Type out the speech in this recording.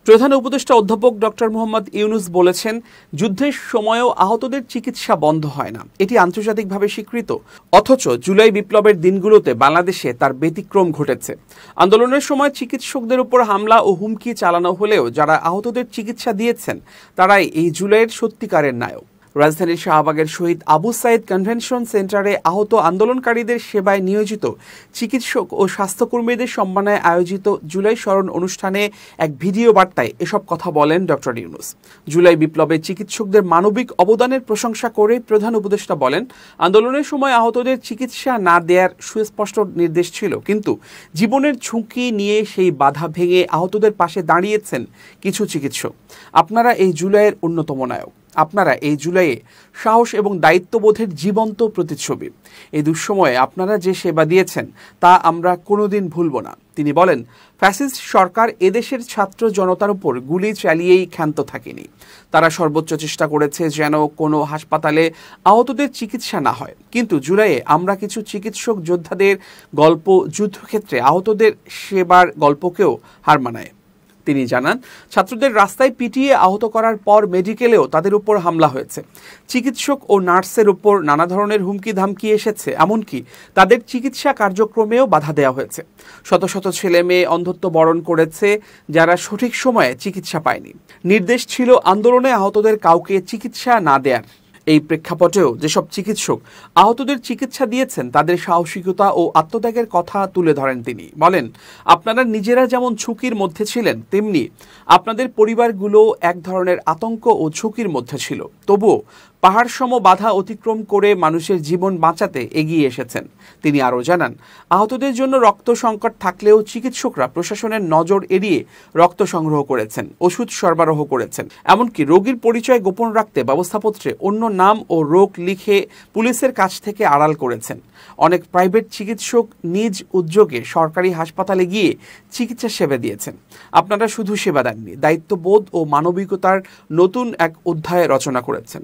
প্রধান উপদেষ্টা অধ্যাপক ডক্টর মোহাম্মদ ইউনুস বলেছেন, যুদ্ধের সময়ও আহতদের চিকিৎসা বন্ধ হয় না, এটি আন্তর্জাতিকভাবে স্বীকৃত। অথচ জুলাই বিপ্লবের দিনগুলোতে বাংলাদেশে তার ব্যতিক্রম ঘটেছে। আন্দোলনের সময় চিকিৎসকদের উপর হামলা ও হুমকি চালানো হলেও যারা আহতদের চিকিৎসা দিয়েছেন তারাই এই জুলাইয়ের সত্যিকারের নায়ক। রাজধানীর শাহবাগের শহীদ আবু সাইদ কনভেনশন সেন্টারে আহত আন্দোলনকারীদের সেবায় নিয়োজিত চিকিৎসক ও স্বাস্থ্যকর্মীদের সম্মানে আয়োজিত জুলাই স্মরণ অনুষ্ঠানে এক ভিডিও বার্তায় এসব কথা বলেন ডক্টর ইউনুস। জুলাই বিপ্লবে চিকিৎসকদের মানবিক অবদানের প্রশংসা করে প্রধান উপদেষ্টা বলেন, আন্দোলনের সময় আহতদের চিকিৎসা না দেওয়ার সুস্পষ্ট নির্দেশ ছিল, কিন্তু জীবনের ঝুঁকি নিয়ে সেই বাধা ভেঙে আহতদের পাশে দাঁড়িয়েছেন কিছু চিকিৎসক। আপনারা এই জুলাইয়ের অন্যতম নায়ক। আপনারা এই জুলাইয়ে সাহস এবং দায়িত্ববোধের জীবন্ত প্রতিচ্ছবি। এই দুঃসময়ে আপনারা যে সেবা দিয়েছেন তা আমরা কোনোদিন ভুলব না। তিনি বলেন, ফ্যাসিস্ট সরকার এদেশের ছাত্র জনতার উপর গুলি চালিয়েই ক্ষান্ত থাকেনি। তারা সর্বোচ্চ চেষ্টা করেছে যেন কোনো হাসপাতালে আহতদের চিকিৎসা না হয়। কিন্তু জুলাইয়ে আমরা কিছু চিকিৎসক যোদ্ধাদের গল্প যুদ্ধক্ষেত্রে আহতদের সেবার গল্পকেও হার মানায়। তিনি জানান, ছাত্রদের রাস্তায় পিটিয়ে আহত করার পর মেডিকেলেও তাদের উপর হামলা হয়েছে। চিকিৎসক ও নার্সের উপর নানা ধরনের হুমকি ধামকি এসেছে, এমনকি তাদের চিকিৎসা কার্যক্রমেও বাধা দেওয়া হয়েছে। শত শত ছেলে মেয়ে অন্ধত্ব বরণ করেছে যারা সঠিক সময়ে চিকিৎসা পায়নি। নির্দেশ ছিল আন্দোলনে আহতদের কাউকে চিকিৎসা না দেয়ার। এই প্রেক্ষাপটেও যেসব চিকিৎসক আহতদের চিকিৎসা দিয়েছেন তাদের সাহসিকতা ও আত্মত্যাগের কথা তুলে ধরেন তিনি। বলেন, আপনারা নিজেরা যেমন ঝুঁকির মধ্যে ছিলেন, তেমনি আপনাদের পরিবারগুলো এক ধরনের আতঙ্ক ও ঝুঁকির মধ্যে ছিল। তবুও পাহাড়সম বাধা অতিক্রম করে মানুষের জীবন বাঁচাতে এগিয়ে এসেছেন। তিনি আরও জানান, আহতদের জন্য রক্ত সংকট থাকলেও চিকিৎসকরা প্রশাসনের নজর এড়িয়ে রক্ত সংগ্রহ করেছেন, ওষুধ সরবরাহ করেছেন, এমনকি রোগীর পরিচয় গোপন রাখতে ব্যবস্থাপত্রে অন্য নাম ও রোগ লিখে পুলিশের কাছ থেকে আড়াল করেছেন। অনেক প্রাইভেট চিকিৎসক নিজ উদ্যোগে সরকারি হাসপাতালে গিয়ে চিকিৎসা সেবা দিয়েছেন। আপনারা শুধু সেবা দেননি, দায়িত্ববোধ ও মানবিকতার নতুন এক অধ্যায় রচনা করেছেন।